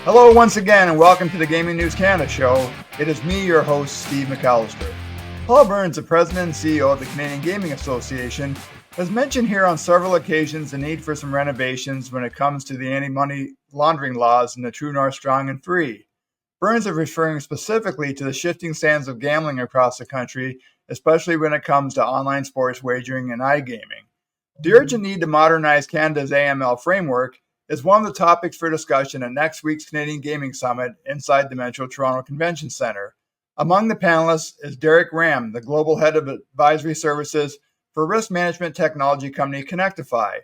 Hello once again and welcome to the Gaming News Canada show. It is me, your host, Steve McAllister. Paul Burns, the president and CEO of the Canadian Gaming Association, has mentioned here on several occasions the need for some renovations when it comes to the anti-money laundering laws in the True North Strong and Free. Burns is referring specifically to the shifting sands of gambling across the country, especially when it comes to online sports wagering and iGaming. The urgent need to modernize Canada's AML framework is one of the topics for discussion at next week's Canadian Gaming Summit inside the Metro Toronto Convention Centre. Among the panelists is Ramm, the Global Head of Advisory Services for risk management technology company Kinectify.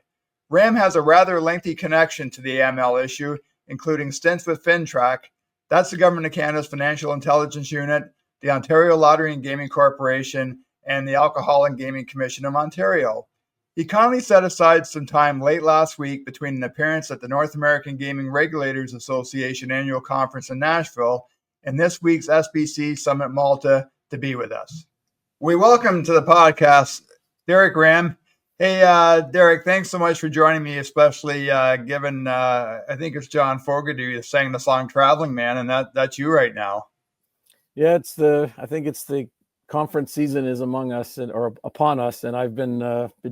Ramm has a rather lengthy connection to the AML issue, including stints with FINTRAC, that's the Government of Canada's Financial Intelligence Unit, the Ontario Lottery and Gaming Corporation, and the Alcohol and Gaming Commission of Ontario. He kindly set aside some time late last week between an appearance at the North American Gaming Regulators Association annual conference in Nashville and this week's SBC Summit Malta to be with us. We welcome to the podcast Ramm. Hey, Derek, thanks so much for joining me, especially given I think it's John Fogerty who sang the song "Traveling Man," and that's you right now. Yeah, I think it's the conference season is among us or upon us, and I've been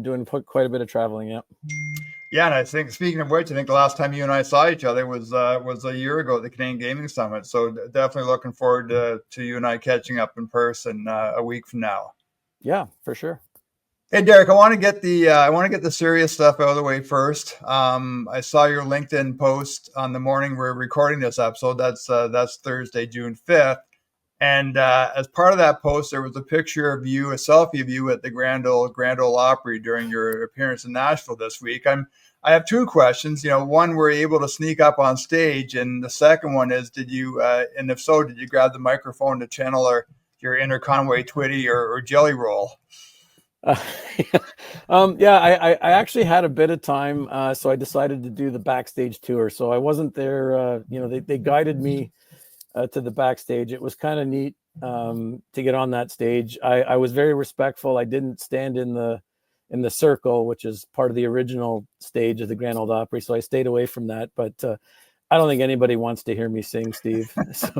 doing quite a bit of traveling. Yeah. Yeah, and I think speaking of which, I think the last time you and I saw each other was a year ago at the Canadian Gaming Summit. So definitely looking forward to you and I catching up in person a week from now. Yeah, for sure. Hey, Derek, I want to get the serious stuff out of the way first. I saw your LinkedIn post on the morning we're recording this episode. That's Thursday, June 5th. And as part of that post, there was a picture of you, a selfie of you at the Grand Ole Opry during your appearance in Nashville this week. I have two questions. One, were you able to sneak up on stage? And the second one is, did you, and if so, did you grab the microphone to channel your inner Conway Twitty or Jelly Roll? I actually had a bit of time, so I decided to do the backstage tour. So I wasn't there. They guided me to the backstage. It was kind of neat to get on that stage. I was very respectful. I didn't stand in the circle, which is part of the original stage of the Grand Ole Opry. So I stayed away from that. But I don't think anybody wants to hear me sing, Steve. So.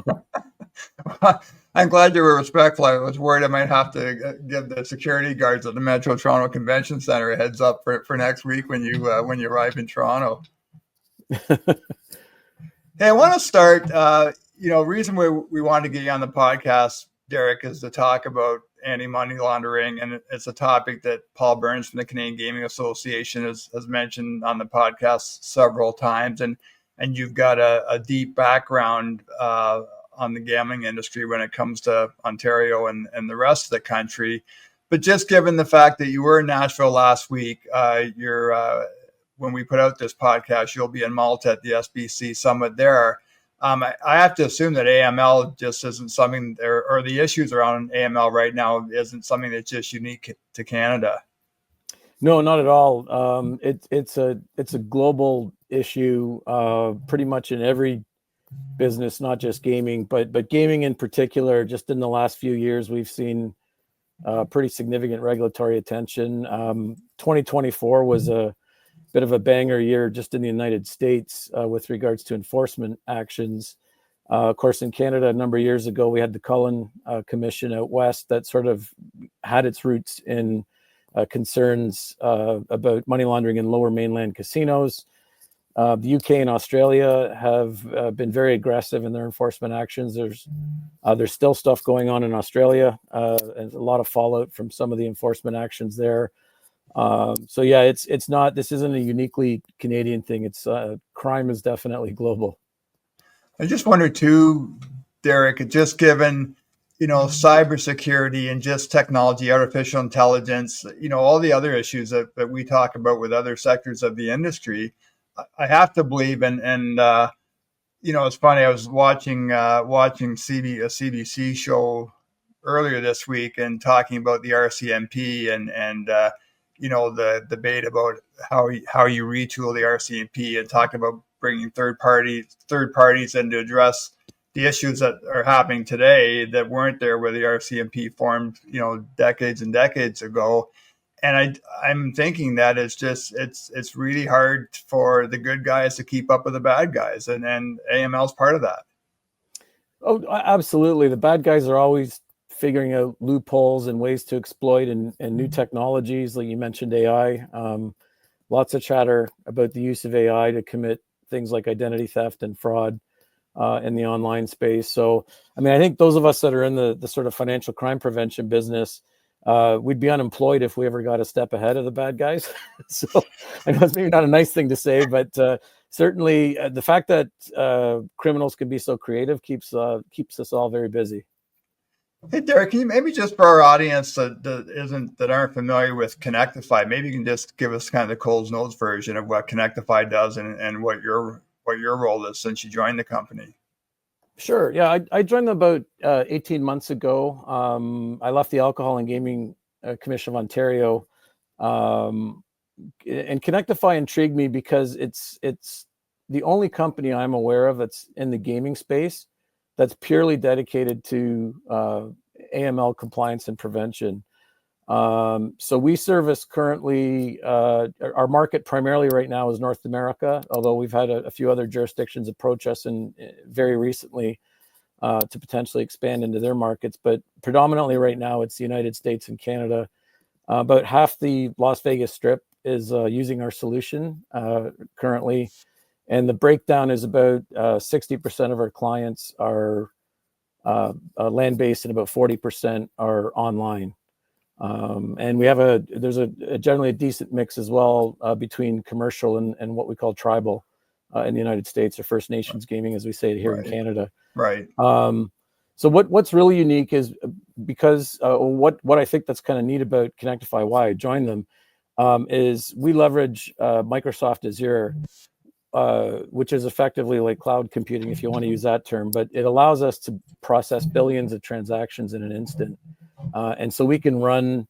I'm glad you were respectful. I was worried I might have to give the security guards at the Metro Toronto Convention Centre a heads up for next week when you arrive in Toronto. Hey, I want to start. Reason we wanted to get you on the podcast, Derek, is to talk about anti-money laundering, and it's a topic that Paul Burns from the Canadian Gaming Association has mentioned on the podcast several times, and you've got a deep background on the gambling industry when it comes to Ontario and the rest of the country. But just given the fact that you were in Nashville last week, when we put out this podcast, you'll be in Malta at the SBC Summit there. I have to assume that AML just isn't something, or the issues around AML right now isn't something that's just unique to Canada. No, not at all. It's a global issue, pretty much in every business, not just gaming, but gaming in particular. Just in the last few years, we've seen pretty significant regulatory attention. 2024 was a bit of a banger year just in the United States with regards to enforcement actions. Of course, in Canada, a number of years ago, we had the Cullen Commission out west that sort of had its roots in concerns about money laundering in lower mainland casinos. The UK and Australia have been very aggressive in their enforcement actions. There's still stuff going on in Australia, and a lot of fallout from some of the enforcement actions there. So yeah, it's not. This isn't a uniquely Canadian thing. It's crime is definitely global. I just wonder too, Derek, just given cybersecurity and just technology, artificial intelligence, all the other issues that we talk about with other sectors of the industry. I have to believe, and it's funny. I was watching a CBC show earlier this week and talking about the RCMP and the debate about how you retool the RCMP and talking about bringing third parties in to address the issues that are happening today that weren't there where the RCMP formed, decades and decades ago. I'm thinking that it's really hard for the good guys to keep up with the bad guys, and AML's part of that. Oh, absolutely. The bad guys are always figuring out loopholes and ways to exploit and new technologies. Like you mentioned, AI. Lots of chatter about the use of AI to commit things like identity theft and fraud in the online space. So, I mean, I think those of us that are in the sort of financial crime prevention business, we'd be unemployed if we ever got a step ahead of the bad guys. So I know it's maybe not a nice thing to say, but certainly the fact that criminals can be so creative keeps us all very busy. Hey Derek, can you maybe just for our audience that aren't familiar with Kinectify, maybe you can just give us kind of the Coles Notes version of what Kinectify does and what your role is since you joined the company. Sure. Yeah, I joined them about 18 months ago. I left the Alcohol and Gaming Commission of Ontario, and Kinectify intrigued me because it's the only company I'm aware of that's in the gaming space that's purely dedicated to AML compliance and prevention. So we service currently, our market primarily right now is North America, although we've had a few other jurisdictions approach us very recently to potentially expand into their markets. But predominantly right now, it's the United States and Canada. About half the Las Vegas Strip is using our solution currently. And the breakdown is about 60% of our clients are land-based and about 40% are online. And we have there's generally a decent mix as well between commercial and what we call tribal in the United States, or First Nations gaming, as we say it here in Canada. Right. So what's really unique is because what I think that's kind of neat about Kinectify, why I joined them, is we leverage Microsoft Azure, which is effectively like cloud computing, if you want to use that term, but it allows us to process billions of transactions in an instant. And so we can run,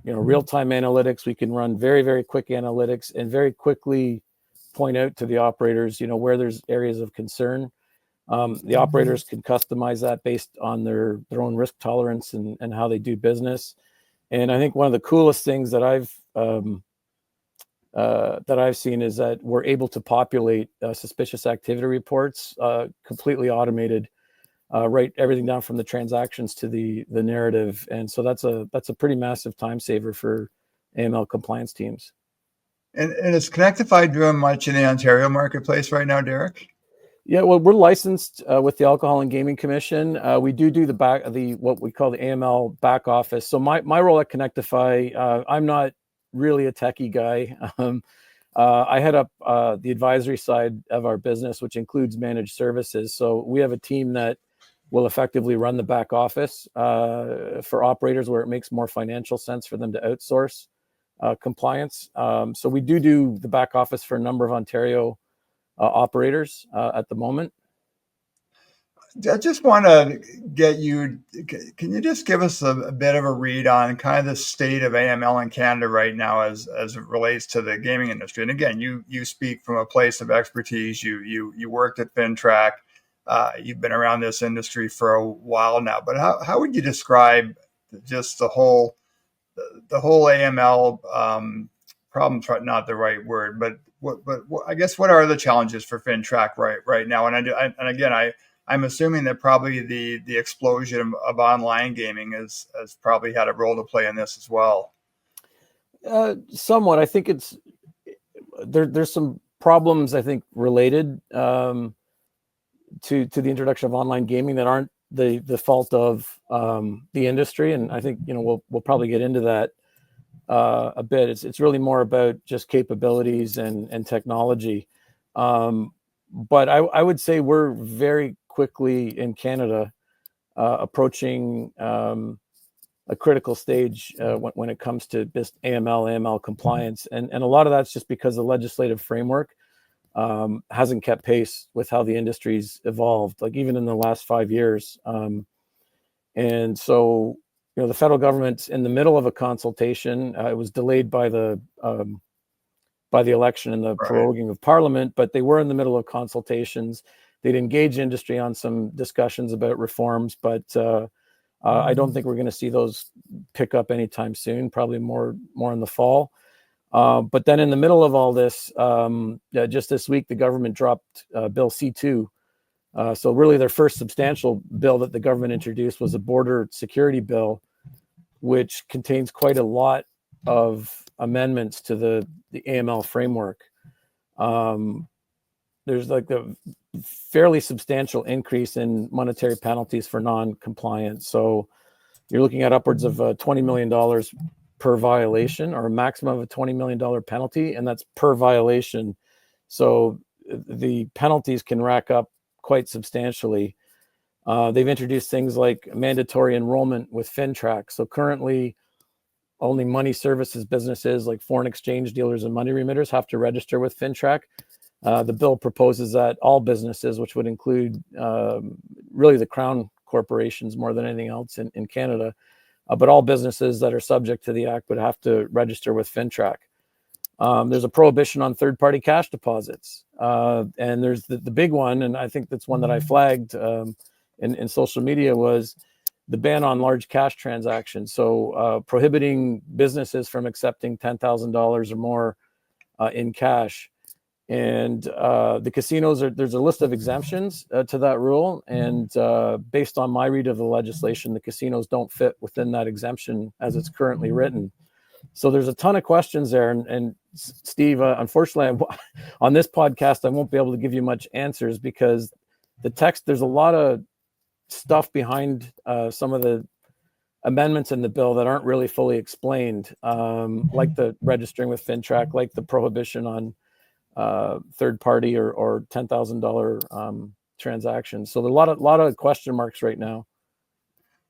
real-time analytics. We can run very, very quick analytics and very quickly point out to the operators, where there's areas of concern. The operators can customize that based on their own risk tolerance and how they do business. And I think one of the coolest things that I've seen is that we're able to populate suspicious activity reports completely automated, write everything down from the transactions to the narrative. And so that's a pretty massive time saver for AML compliance teams. And is Kinectify doing much in the Ontario marketplace right now, Derek? Yeah, well, we're licensed with the Alcohol and Gaming Commission. We do what we call the AML back office. So my role at Kinectify, I'm not really a techie guy. I head up the advisory side of our business, which includes managed services. So we have a team that will effectively run the back office for operators where it makes more financial sense for them to outsource compliance. So we do the back office for a number of Ontario operators at the moment. I just want to get you, can you just give us a bit of a read on kind of the state of AML in Canada right now as it relates to the gaming industry? And again, you speak from a place of expertise. You worked at FINTRAC. You've been around this industry for a while now, but how would you describe just the whole AML problem? Not the right word, but I guess what are the challenges for FINTRAC right now? And again, I'm assuming that probably the explosion of online gaming has probably had a role to play in this as well. Somewhat. I think there's some problems, I think, related to the introduction of online gaming that aren't the fault of the industry. And I think, we'll probably get into that a bit. It's really more about just capabilities and technology. But I would say we're very quickly in Canada approaching a critical stage when it comes to this AML compliance. And a lot of that's just because the legislative framework hasn't kept pace with how the industry's evolved, like even in the last 5 years. And so, the federal government's in the middle of a consultation. It was delayed by the election and the proroguing of Parliament, but they were in the middle of consultations. They'd engage industry on some discussions about reforms, but I don't think we're going to see those pick up anytime soon, probably more in the fall. But then in the middle of all this, just this week, the government dropped Bill C2. So really their first substantial bill that the government introduced was a border security bill, which contains quite a lot of amendments to the AML framework. There's like a fairly substantial increase in monetary penalties for non-compliance. So you're looking at upwards of $20 million per violation, or a maximum of a $20 million penalty, and that's per violation. So the penalties can rack up quite substantially. They've introduced things like mandatory enrollment with FINTRAC. So currently, only money services businesses like foreign exchange dealers and money remitters have to register with FINTRAC. The bill proposes that all businesses, which would include really the crown corporations more than anything else in Canada, but all businesses that are subject to the act would have to register with FINTRAC. There's a prohibition on third-party cash deposits. And there's the big one, and I think that's one that I flagged in social media, was the ban on large cash transactions. So prohibiting businesses from accepting $10,000 or more in cash. And the casinos, there's a list of exemptions to that rule. And based on my read of the legislation, the casinos don't fit within that exemption as it's currently written. So there's a ton of questions there. And Steve, unfortunately, on this podcast, I won't be able to give you much answers because the text, there's a lot of stuff behind some of the amendments in the bill that aren't really fully explained, like the registering with FINTRAC, like the prohibition on third party or $10,000 transactions. So there are a lot of question marks right now.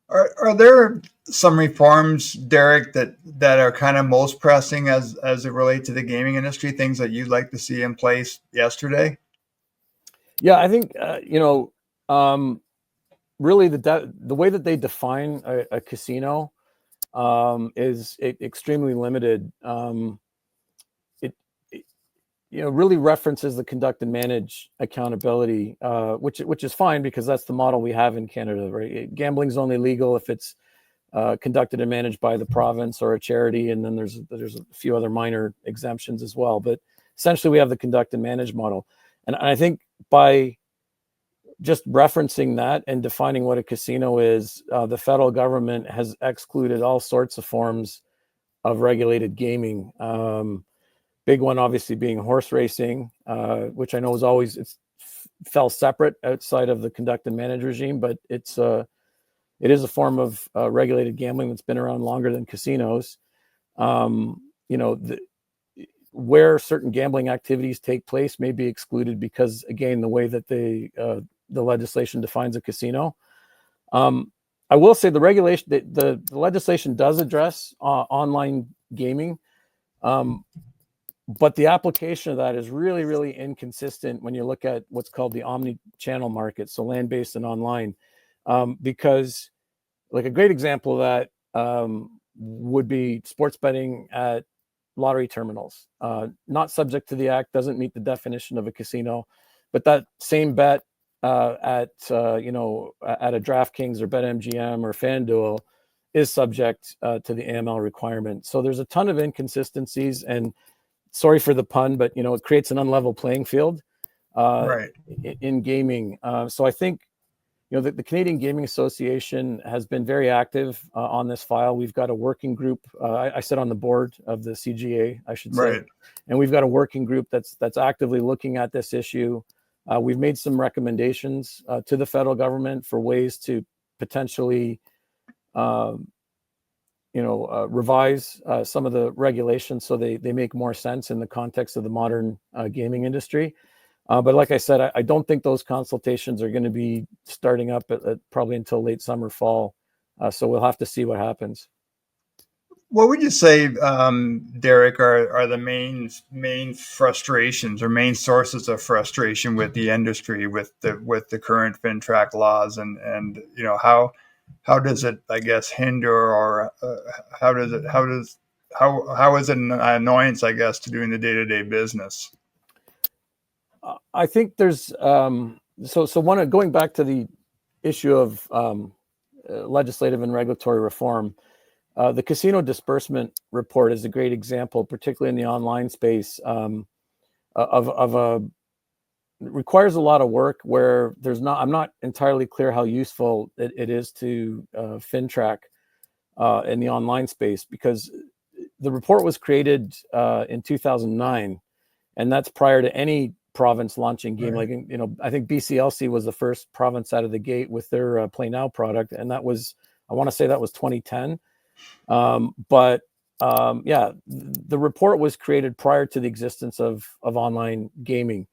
Are there some reforms, Derek, that are kind of most pressing as it relates to the gaming industry, things that you'd like to see in place yesterday? Yeah, I think really the way that they define a casino is extremely limited. It really references the conduct and manage accountability, which is fine because that's the model we have in Canada, right? Gambling's only legal if it's conducted and managed by the province or a charity, and then there's a few other minor exemptions as well. But essentially, we have the conduct and manage model, and I think by just referencing that and defining what a casino is, the federal government has excluded all sorts of forms of regulated gaming. Big one, obviously, being horse racing, which I know fell separate outside of the conduct and manage regime, but it is a form of regulated gambling that's been around longer than casinos. Where certain gambling activities take place may be excluded because, again, the way that the legislation defines a casino. I will say the legislation does address online gaming. But the application of that is really, really inconsistent when you look at what's called the omni-channel market, so land-based and online, because like a great example of that would be sports betting at lottery terminals. Not subject to the act, doesn't meet the definition of a casino, but that same bet at a DraftKings or BetMGM or FanDuel is subject to the AML requirement. So there's a ton of inconsistencies, and sorry for the pun, but it creates an unlevel playing field Right. in gaming. So I think the Canadian Gaming Association has been very active on this file. We've got a working group. I sit on the board of the CGA, I should say, Right. And we've got a working group that's actively looking at this issue. We've made some recommendations to the federal government for ways to potentially revise some of the regulations so they make more sense in the context of the modern gaming industry. But like I said, I don't think those consultations are going to be starting up at probably until late summer, fall. So we'll have to see what happens. What would you say, Derek, are the main frustrations or main sources of frustration with the industry with the current FINTRAC laws, and how does it, I guess, hinder, or how is it an annoyance, I guess, to doing the day-to-day business? I think there's going back to the issue of legislative and regulatory reform. The casino disbursement report is a great example, particularly in the online space, of a requires a lot of work where I'm not entirely clear how useful it is to FINTRAC in the online space, because the report was created in 2009, and that's prior to any province launching game. Right. Like, I think BCLC was the first province out of the gate with their Play Now product, and I want to say that was 2010. The report was created prior to the existence of online gaming.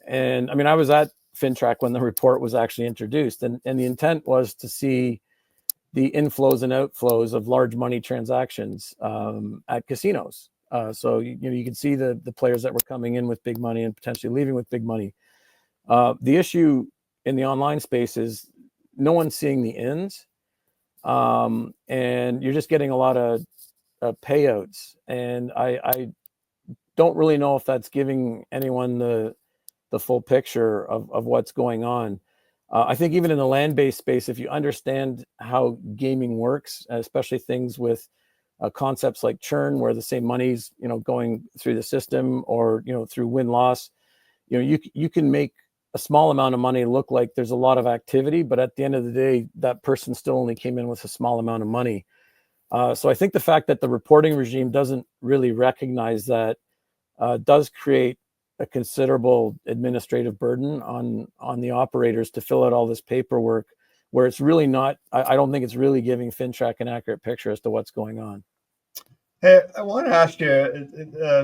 And I mean, I was at FINTRAC when the report was actually introduced, and the intent was to see the inflows and outflows of large money transactions at casinos. So you can see the players that were coming in with big money and potentially leaving with big money. The issue in the online space is no one's seeing the ins, and you're just getting a lot of payouts. And I don't really know if that's giving anyone the full picture of what's going on. I think even in the land-based space, if you understand how gaming works, especially things with concepts like churn, where the same money's going through the system, or through win-loss, you can make a small amount of money look like there's a lot of activity, but at the end of the day, that person still only came in with a small amount of money. So I think the fact that the reporting regime doesn't really recognize that does create a considerable administrative burden on the operators to fill out all this paperwork, where it's really not, I don't think it's really giving FINTRAC an accurate picture as to what's going on. Hey, I want to ask you,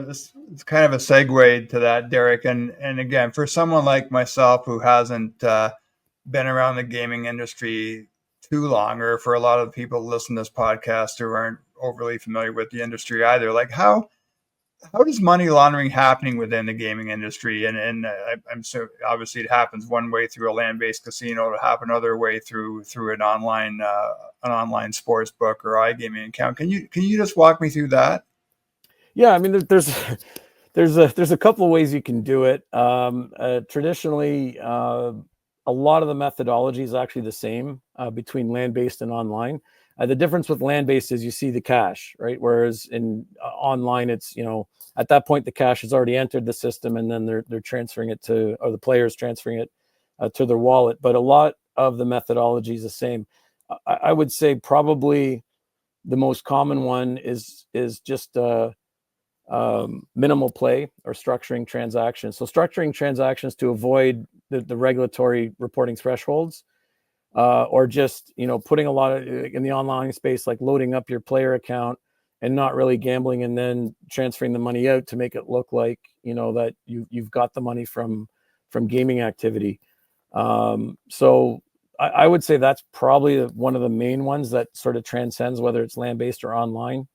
this is kind of a segue to that, Derek. And again, for someone like myself who hasn't been around the gaming industry too long, or for a lot of the people who listen to this podcast who aren't overly familiar with the industry either, like how does money laundering happening within the gaming industry? And I'm so obviously it happens one way through a land-based casino, to happen another way through an online sports book or iGaming account. Can you just walk me through that? Yeah, I mean, there's a couple of ways you can do it. Traditionally, a lot of the methodology is actually the same between land-based and online. The difference with land-based is you see the cash, right? Whereas in online, it's, at that point, the cash has already entered the system, and then they're transferring it or the player's transferring it to their wallet. But a lot of the methodology is the same. I would say probably the most common one is just minimal play or structuring transactions. So structuring transactions to avoid the regulatory reporting thresholds. Or just putting a lot of in the online space, like loading up your player account and not really gambling, and then transferring the money out to make it look like that you've got the money from gaming activity. So I would say that's probably one of the main ones that sort of transcends whether it's land-based or online.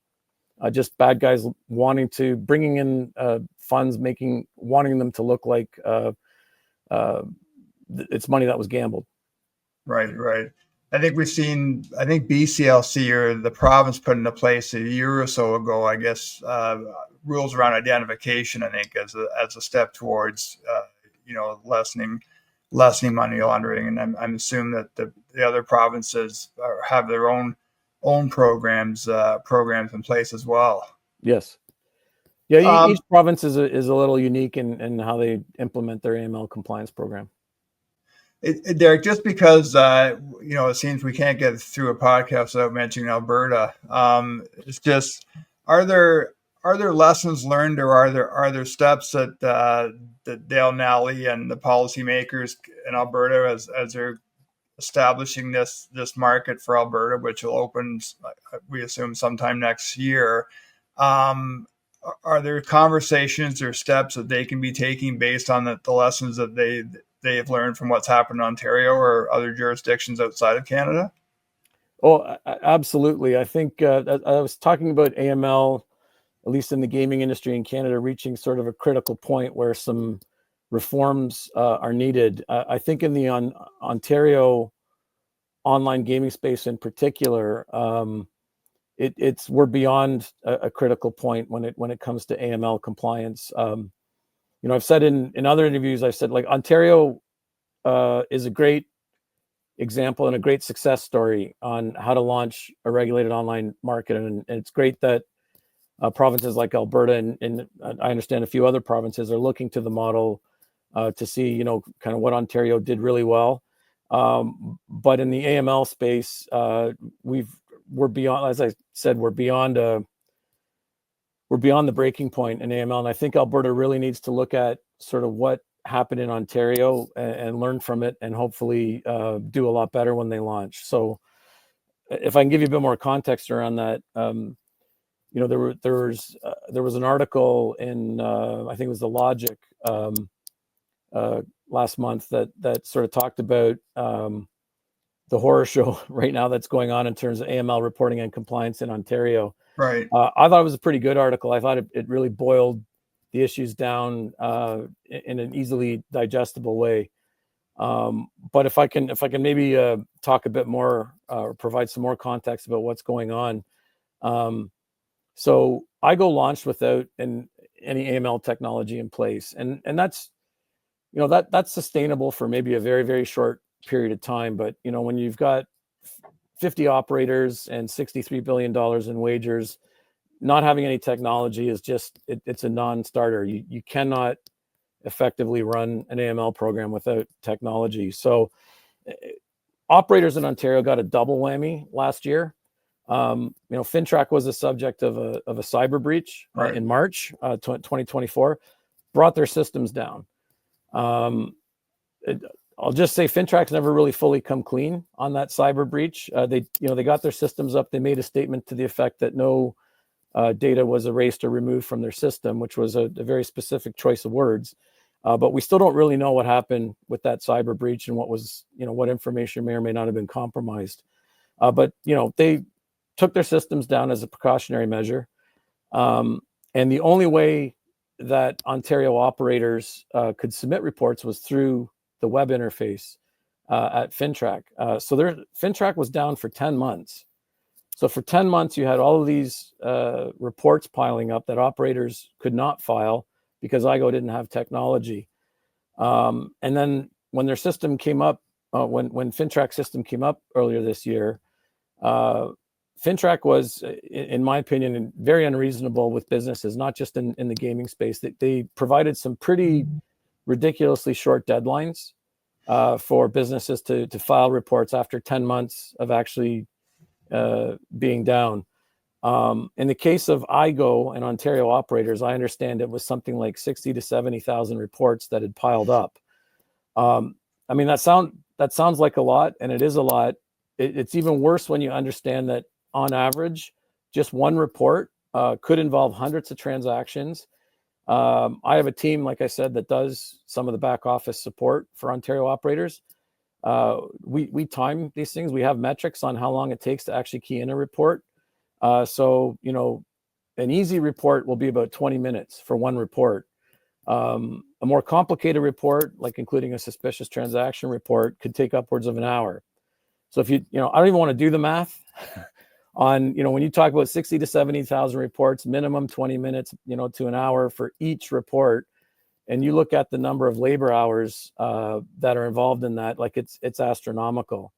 Just bad guys bringing in funds, wanting them to look like it's money that was gambled. Right. I think BCLC, or the province, put into place a year or so ago, I guess, rules around identification, I think, as a step towards, lessening money laundering. And I'm assuming that the other provinces have their own programs in place as well. Yes. Yeah, each province is a little unique in how they implement their AML compliance program. Derek, just because it seems we can't get through a podcast without mentioning Alberta. It's just, are there lessons learned, or are there steps that Dale Nally and the policymakers in Alberta, as they're establishing this market for Alberta, which will open, we assume, sometime next year? Are there conversations or steps that they can be taking based on the lessons that they have learned from what's happened in Ontario or other jurisdictions outside of Canada? Oh, absolutely. I think I was talking about AML, at least in the gaming industry in Canada, reaching sort of a critical point where some reforms are needed. I think in the Ontario online gaming space in particular, we're beyond a critical point when it comes to AML compliance. I've said in other interviews, I've said, like, Ontario is a great example and a great success story on how to launch a regulated online market. And it's great that provinces like Alberta and I understand a few other provinces are looking to the model to see, kind of what Ontario did really well. But in the AML space, we're beyond, as I said, we're beyond the breaking point in AML. And I think Alberta really needs to look at sort of what happened in Ontario and learn from it, and hopefully do a lot better when they launch. So if I can give you a bit more context around that, there was an article in I think it was the Logic last month that sort of talked about the horror show right now that's going on in terms of AML reporting and compliance in Ontario. Right. I thought it was a pretty good article. I thought it really boiled the issues down in an easily digestible way. But if I can maybe talk a bit more or provide some more context about what's going on. So IGO launched without any AML technology in place, and that's that's sustainable for maybe a very, very short period of time. But when you've got 50 operators and $63 billion in wagers, not having any technology is just it's a non-starter. You cannot effectively run an AML program without technology. So operators in Ontario got a double whammy last year. FINTRAC was the subject of a cyber breach in March 2024, brought their systems down. I'll just say FINTRAC's never really fully come clean on that cyber breach. They got their systems up. They made a statement to the effect that no data was erased or removed from their system, which was a very specific choice of words. But we still don't really know what happened with that cyber breach and what information may or may not have been compromised. But they took their systems down as a precautionary measure. And the only way that Ontario operators could submit reports was through the web interface at FINTRAC. So FINTRAC was down for 10 months. So for 10 months, you had all of these reports piling up that operators could not file because IGO didn't have technology. And then when their system came up, when FINTRAC's system came up earlier this year, FINTRAC was, in my opinion, very unreasonable with businesses, not just in the gaming space. They provided some pretty ridiculously short deadlines for businesses to file reports after 10 months of actually being down. In the case of IGO and Ontario operators, I understand it was something like 60 to 70,000 reports that had piled up. I mean, that sounds like a lot, and it is a lot. It's even worse when you understand that on average, just one report could involve hundreds of transactions. I have a team, like I said, that does some of the back office support for Ontario operators. We time these things. We have metrics on how long it takes to actually key in a report. So an easy report will be about 20 minutes for one report. A more complicated report, like including a suspicious transaction report, could take upwards of an hour. So if I don't even want to do the math on, when you talk about 60 to 70,000 reports, minimum 20 minutes, to an hour for each report. And you look at the number of labor hours that are involved in that, like it's astronomical.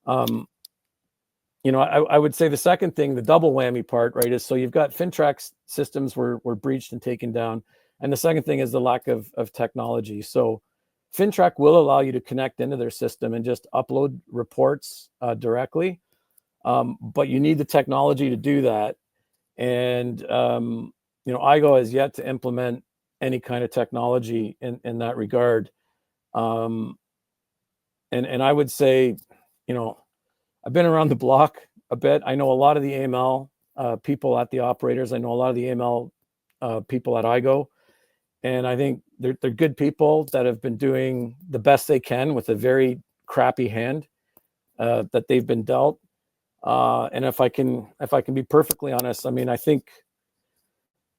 I would say the second thing, the double whammy part, right, is so you've got FINTRAC's systems were breached and taken down. And the second thing is the lack of technology. So FINTRAC will allow you to connect into their system and just upload reports directly. But you need the technology to do that. And, IGO has yet to implement any kind of technology in that regard. And I would say, I've been around the block a bit. I know a lot of the AML people at the operators. I know a lot of the AML people at IGO. And I think they're good people that have been doing the best they can with a very crappy hand that they've been dealt. And if I can be perfectly honest, I mean, I think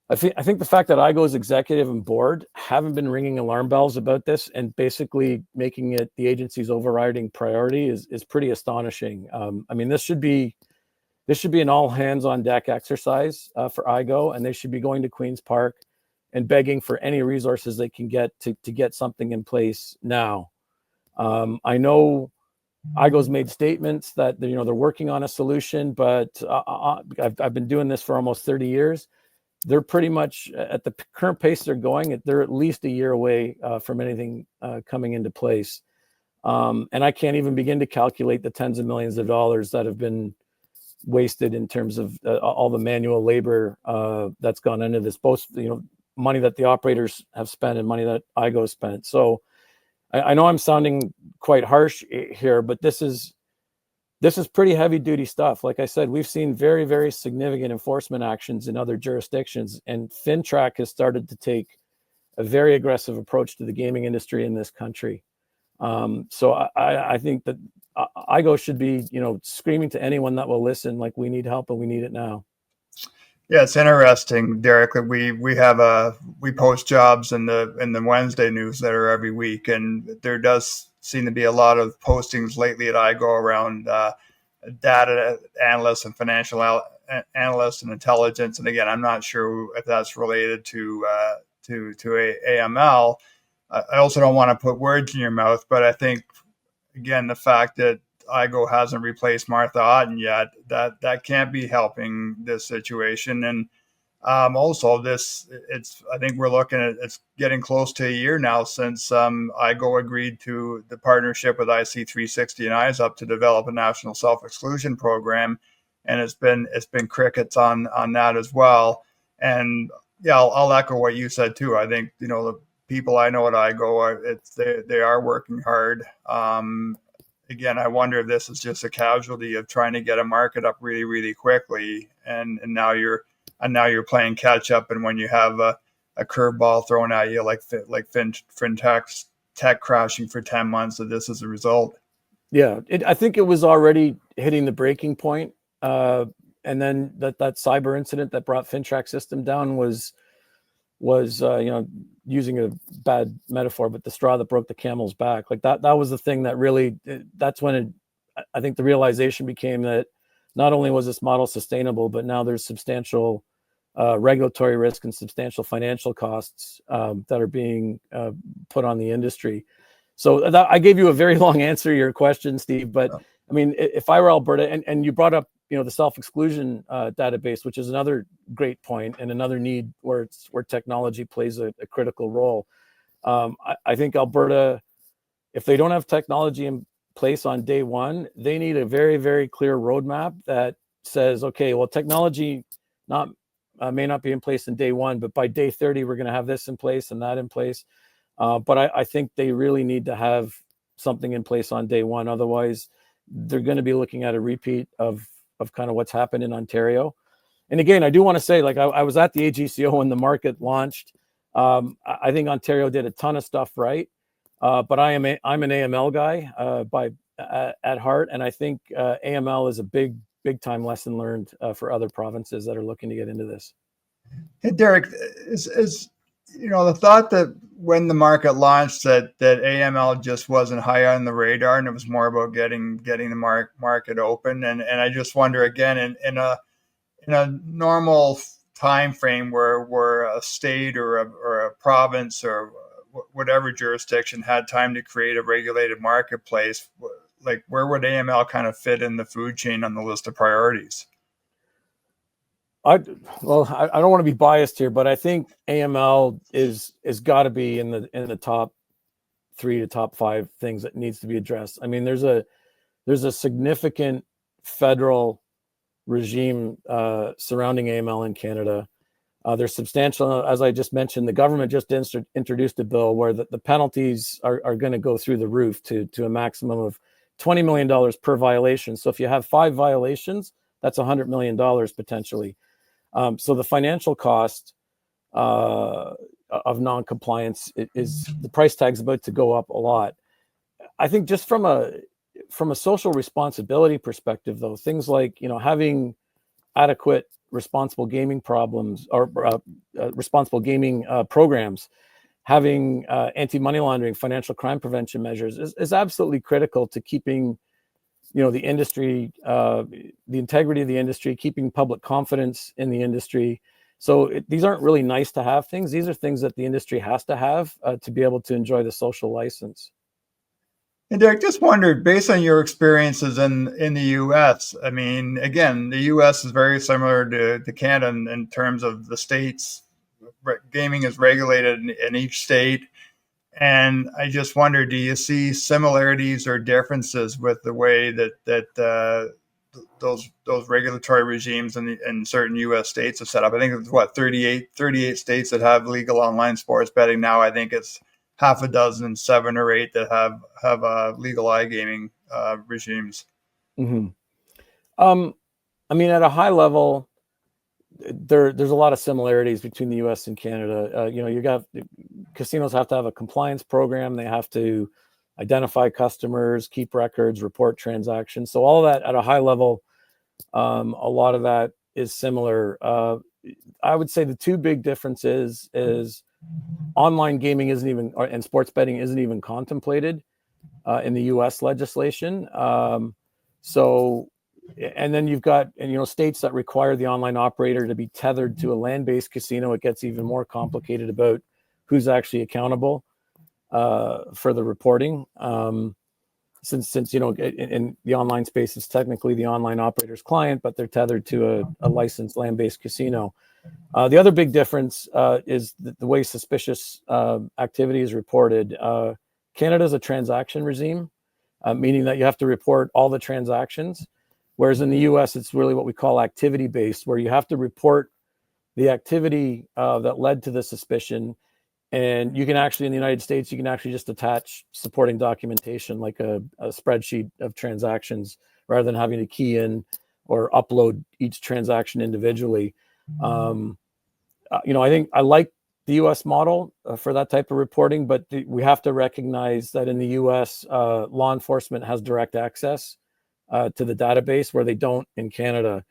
the fact that IGO's executive and board haven't been ringing alarm bells about this and basically making it the agency's overriding priority is pretty astonishing. I mean, this should be an all hands on deck exercise for IGO, and they should be going to Queen's Park and begging for any resources they can get to get something in place now. I know IGO's made statements that they're working on a solution, but I've been doing this for almost 30 years. They're pretty much at the current pace they're going. They're at least a year away from anything coming into place. And I can't even begin to calculate the tens of millions of dollars that have been wasted in terms of all the manual labor that's gone into this, both money that the operators have spent and money that IGO spent. So I know I'm sounding quite harsh here, but this is pretty heavy duty stuff. Like I said, we've seen very, very significant enforcement actions in other jurisdictions, and FINTRAC has started to take a very aggressive approach to the gaming industry in this country. So I think that IGO should be, screaming to anyone that will listen, like, we need help and we need it now. Yeah, it's interesting, Derek, that we post jobs in the Wednesday newsletter every week, and there does seem to be a lot of postings lately at IGO around data analysts and financial analysts and intelligence. And again, I'm not sure if that's related to AML. I also don't want to put words in your mouth, but I think, again, the fact that IGO hasn't replaced Martha Otten yet, that can't be helping this situation. And also I think we're looking at, it's getting close to a year now since IGO agreed to the partnership with IC360 and Eyes Up to develop a national self-exclusion program. And it's been crickets on that as well. And yeah, I'll echo what you said too. I think, the people I know at IGO they are working hard. Again, I wonder if this is just a casualty of trying to get a market up really, really quickly, and now you're playing catch up. And when you have a curveball thrown at you like FinTech's tech crashing for 10 months, that this is a result. Yeah, I think it was already hitting the breaking point, and then that cyber incident that brought FINTRAC system down was using a bad metaphor, but the straw that broke the camel's back. Like that was the thing that really, that's when I think the realization became that not only was this model sustainable, but now there's substantial regulatory risk and substantial financial costs that are being put on the industry. So I gave you a very long answer to your question, Steve, but I mean, if I were Alberta, and you brought up, the self-exclusion database, which is another great point and another need where technology plays a critical role. I think Alberta, if they don't have technology in place on day one, they need a very, very clear roadmap that says, okay, well, technology may not be in place in day one, but by day 30, we're going to have this in place and that in place. But I think they really need to have something in place on day one. Otherwise, they're going to be looking at a repeat of kind of what's happened in Ontario. And again, I do want to say, like, I was at the AGCO when the market launched. I think Ontario did a ton of stuff right, but I'm an AML guy at heart, and I think AML is a big time lesson learned for other provinces that are looking to get into this. Hey, Derek, is the thought that when the market launched that AML just wasn't high on the radar, and it was more about getting the market open. And I just wonder, again, in a normal time frame where a state or a province or whatever jurisdiction had time to create a regulated marketplace, like, where would AML kind of fit in the food chain on the list of priorities? I don't want to be biased here, but I think AML is got to be in the top 3 to top 5 things that needs to be addressed. I mean, there's a significant federal regime surrounding AML in Canada. There's substantial, as I just mentioned, the government just introduced a bill where the penalties are going to go through the roof to a maximum of $20 million per violation. So if you have 5 violations, that's $100 million potentially. So the financial cost of non-compliance is the price tag's about to go up a lot. I think just from a social responsibility perspective, though, things like having adequate responsible gaming programs, having anti-money laundering, financial crime prevention measures is absolutely critical to keeping the industry, the integrity of the industry, keeping public confidence in the industry. So these aren't really nice to have things. These are things that the industry has to have to be able to enjoy the social license. And Derek, just wondered, based on your experiences in the U.S., I mean, again, the U.S. is very similar to Canada in terms of the states. Gaming is regulated in each state. And I just wonder, do you see similarities or differences with the way that those regulatory regimes in certain U.S. states have set up? I think it's what 38 states that have legal online sports betting now. I think it's half a dozen, 7 or 8 that have legal iGaming regimes. Mm-hmm. I mean, at a high level, there's a lot of similarities between the U.S. and Canada. You got casinos have to have a compliance program. They have to identify customers, keep records, report transactions. So all of that at a high level, a lot of that is similar. I would say the two big differences is online gaming isn't even, and sports betting isn't even contemplated in the U.S. legislation. And then you've got, states that require the online operator to be tethered to a land-based casino. It gets even more complicated about who's actually accountable for the reporting. Since in the online space, it's technically the online operator's client, but they're tethered to a licensed land-based casino. The other big difference is the way suspicious activity is reported. Canada is a transaction regime, meaning that you have to report all the transactions. Whereas in the US, it's really what we call activity-based, where you have to report the activity that led to the suspicion. And you can actually, in the United States, you can actually just attach supporting documentation like a spreadsheet of transactions rather than having to key in or upload each transaction individually. I think I like the US model for that type of reporting, but we have to recognize that in the US, law enforcement has direct access to the database where they don't in Canada.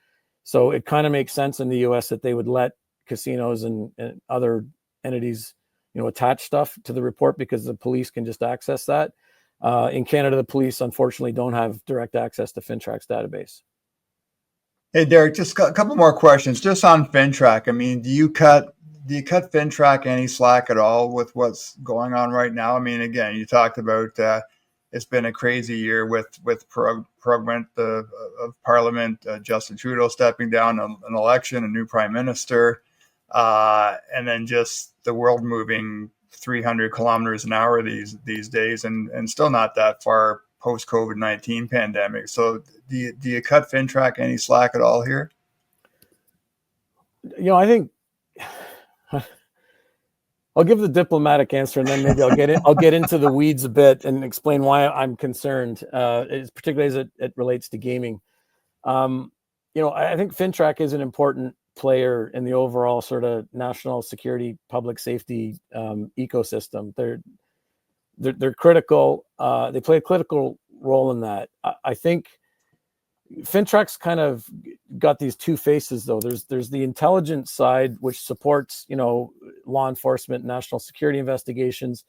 So it kind of makes sense in the US that they would let casinos and other entities, attach stuff to the report because the police can just access that. In Canada, the police unfortunately don't have direct access to FINTRAC's database. Hey, Derek, just a couple more questions just on FINTRAC. I mean, do you cut FINTRAC any slack at all with what's going on right now? I mean, again, you talked about it's been a crazy year with progment of Parliament, Justin Trudeau stepping down, an election, a new prime minister, and then just the world moving 300 kilometers an hour these days, and still not that far post COVID-19 pandemic. So do you cut FINTRAC any slack at all here? I think I'll give the diplomatic answer, and then maybe I'll get into the weeds a bit and explain why I'm concerned, particularly as it relates to gaming. I think FINTRAC is an important player in the overall sort of national security, public safety ecosystem. They're critical. They play a critical role in that. I think FINTRAC's kind of got these two faces, though. There's the intelligence side, which supports, law enforcement, national security investigations.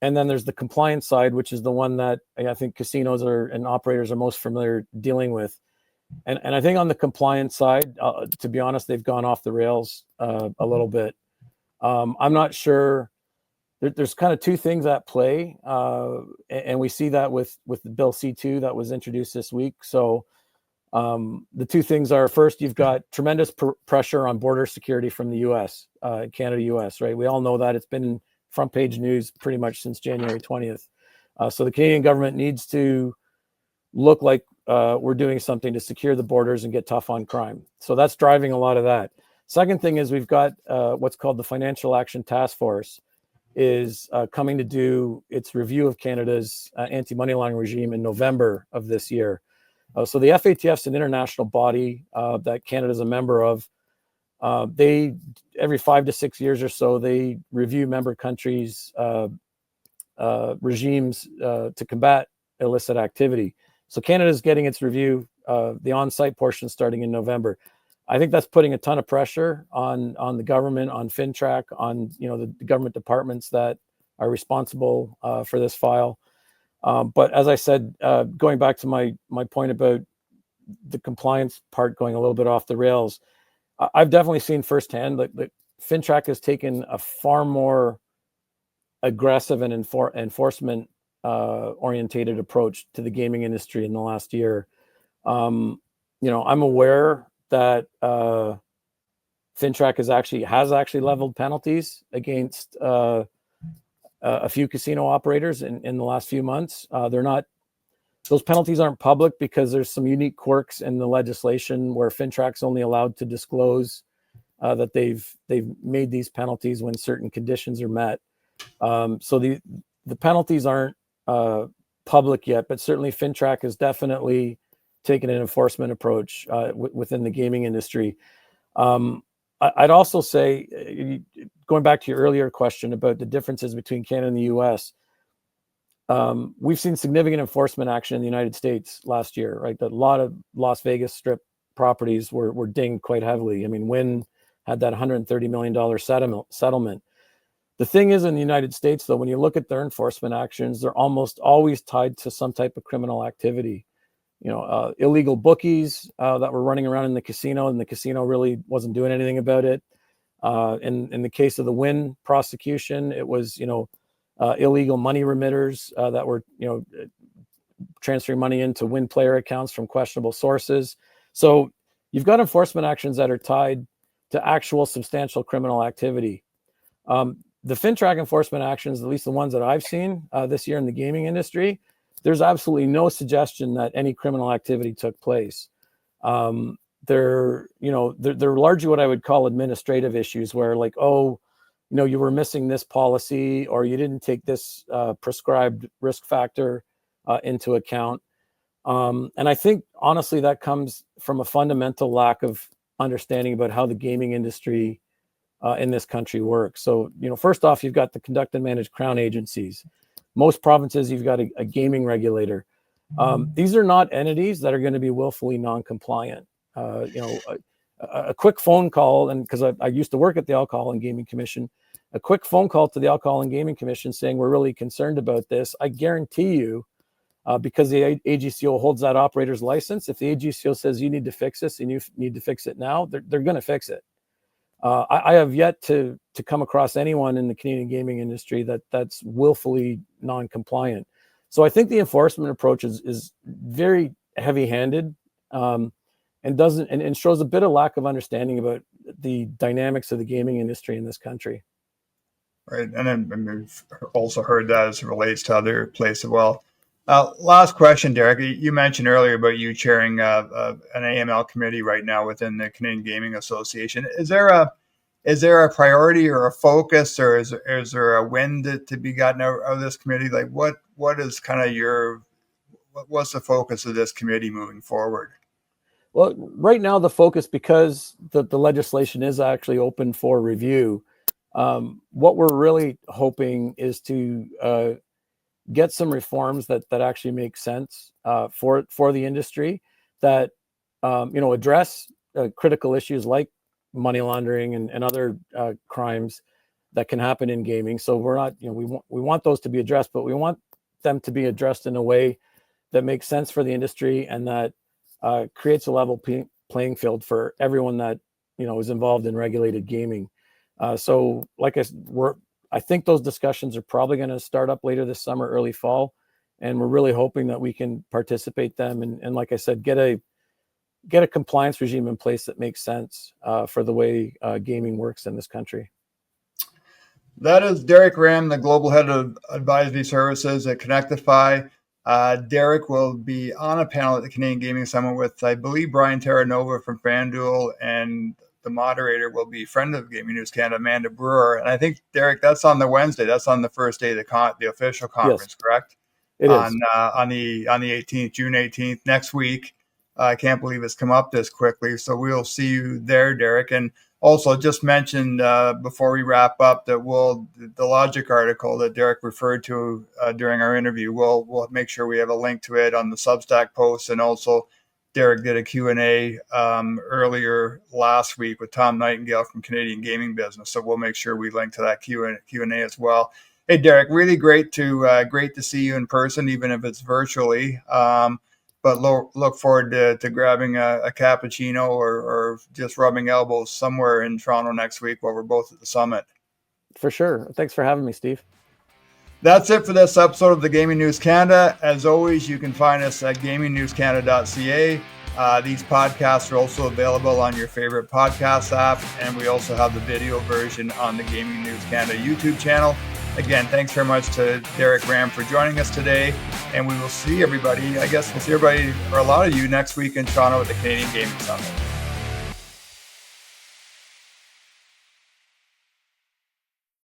And then there's the compliance side, which is the one that I think casinos and operators are most familiar dealing with. And I think on the compliance side, to be honest, they've gone off the rails a little bit. I'm not sure. There's kind of two things at play. And we see that with the Bill C2 that was introduced this week. So the two things are, first, you've got tremendous pressure on border security from the U.S., Canada, U.S., right? We all know that. It's been front page news pretty much since January 20th. So the Canadian government needs to look like we're doing something to secure the borders and get tough on crime. So that's driving a lot of that. Second thing is we've got what's called the Financial Action Task Force is coming to do its review of Canada's anti-money laundering regime in November of this year. So the FATF is an international body that Canada is a member of. They, every 5 to 6 years or so, they review member countries' regimes to combat illicit activity. So Canada is getting its review, the on-site portion starting in November. I think that's putting a ton of pressure on the government, on FINTRAC, on the government departments that are responsible for this file. But as I said, going back to my point about the compliance part going a little bit off the rails, I've definitely seen firsthand that FINTRAC has taken a far more aggressive and enforcement orientated approach to the gaming industry in the last year. I'm aware that FINTRAC has actually leveled penalties against a few casino operators in the last few months. Those penalties aren't public because there's some unique quirks in the legislation where FINTRAC's only allowed to disclose that they've made these penalties when certain conditions are met. So the penalties aren't public yet, but certainly FINTRAC has definitely taken an enforcement approach within the gaming industry. I'd also say, going back to your earlier question about the differences between Canada and the US, we've seen significant enforcement action in the United States last year, right? A lot of Las Vegas Strip properties were dinged quite heavily. I mean, Wynn had that $130 million settlement. The thing is, in the United States, though, when you look at their enforcement actions, they're almost always tied to some type of criminal activity. Illegal bookies that were running around in the casino, and the casino really wasn't doing anything about it. In the case of the Wynn prosecution, it was illegal money remitters that were transferring money into Wynn player accounts from questionable sources. So you've got enforcement actions that are tied to actual substantial criminal activity. The FINTRAC enforcement actions, at least the ones that I've seen this year in the gaming industry, there's absolutely no suggestion that any criminal activity took place. They're largely what I would call administrative issues, where like, you were missing this policy, or you didn't take this prescribed risk factor into account. And I think, honestly, that comes from a fundamental lack of understanding about how the gaming industry in this country works. So, first off, you've got the conduct and manage crown agencies. Most provinces, you've got a gaming regulator. These are not entities that are going to be willfully non-compliant. A quick phone call, and because I used to work at the Alcohol and Gaming Commission, a quick phone call to the Alcohol and Gaming Commission saying we're really concerned about this. I guarantee you, because the AGCO holds that operator's license, if the AGCO says you need to fix this and you need to fix it now, they're going to fix it. I have yet to come across anyone in the Canadian gaming industry that's willfully non-compliant. So I think the enforcement approach is very heavy-handed and shows a bit of lack of understanding about the dynamics of the gaming industry in this country. Right, and then we've also heard that as it relates to other places as well. Last question, Derek. You mentioned earlier about you chairing an AML committee right now within the Canadian Gaming Association. Is there a priority or a focus, or is there a win to be gotten out of this committee? Like, what is kind of what's the focus of this committee moving forward? Well, right now the focus, because the legislation is actually open for review, what we're really hoping is to get some reforms that actually make sense for the industry, that address critical issues like money laundering and other crimes that can happen in gaming. So we're not, we want those to be addressed, but we want them to be addressed in a way that makes sense for the industry and that creates a level playing field for everyone that is involved in regulated gaming. So, like I think those discussions are probably going to start up later this summer, early fall, and we're really hoping that we can participate them and like I said, get a compliance regime in place that makes sense for the way gaming works in this country. That is Derek Ramm, the Global Head of Advisory Services at Kinectify. Derek will be on a panel at the Canadian Gaming Summit with, I believe, Brian Terranova from FanDuel, and the moderator will be friend of Gaming News Canada, Amanda Brewer. And I think, Derek, that's on the Wednesday. That's on the first day of the official conference, yes. Correct? It is. On the 18th, June 18th, next week. I can't believe it's come up this quickly. So we'll see you there, Derek. And also just mentioned before we wrap up that the Logic article that Derek referred to during our interview, we'll make sure we have a link to it on the Substack post. And also Derek did a Q&A earlier last week with Tom Nightingale from Canadian Gaming Business. So we'll make sure we link to that Q&A as well. Hey, Derek, really great to see you in person, even if it's virtually. But look forward to grabbing a cappuccino or just rubbing elbows somewhere in Toronto next week while we're both at the summit. For sure. Thanks for having me, Steve. That's it for this episode of the Gaming News Canada. As always, you can find us at gamingnewscanada.ca. These podcasts are also available on your favorite podcast app, and we also have the video version on the Gaming News Canada YouTube channel. Again, thanks very much to Derek Ramm for joining us today, and we will see everybody, I guess we'll see everybody, or a lot of you, next week in Toronto at the Canadian Gaming Summit.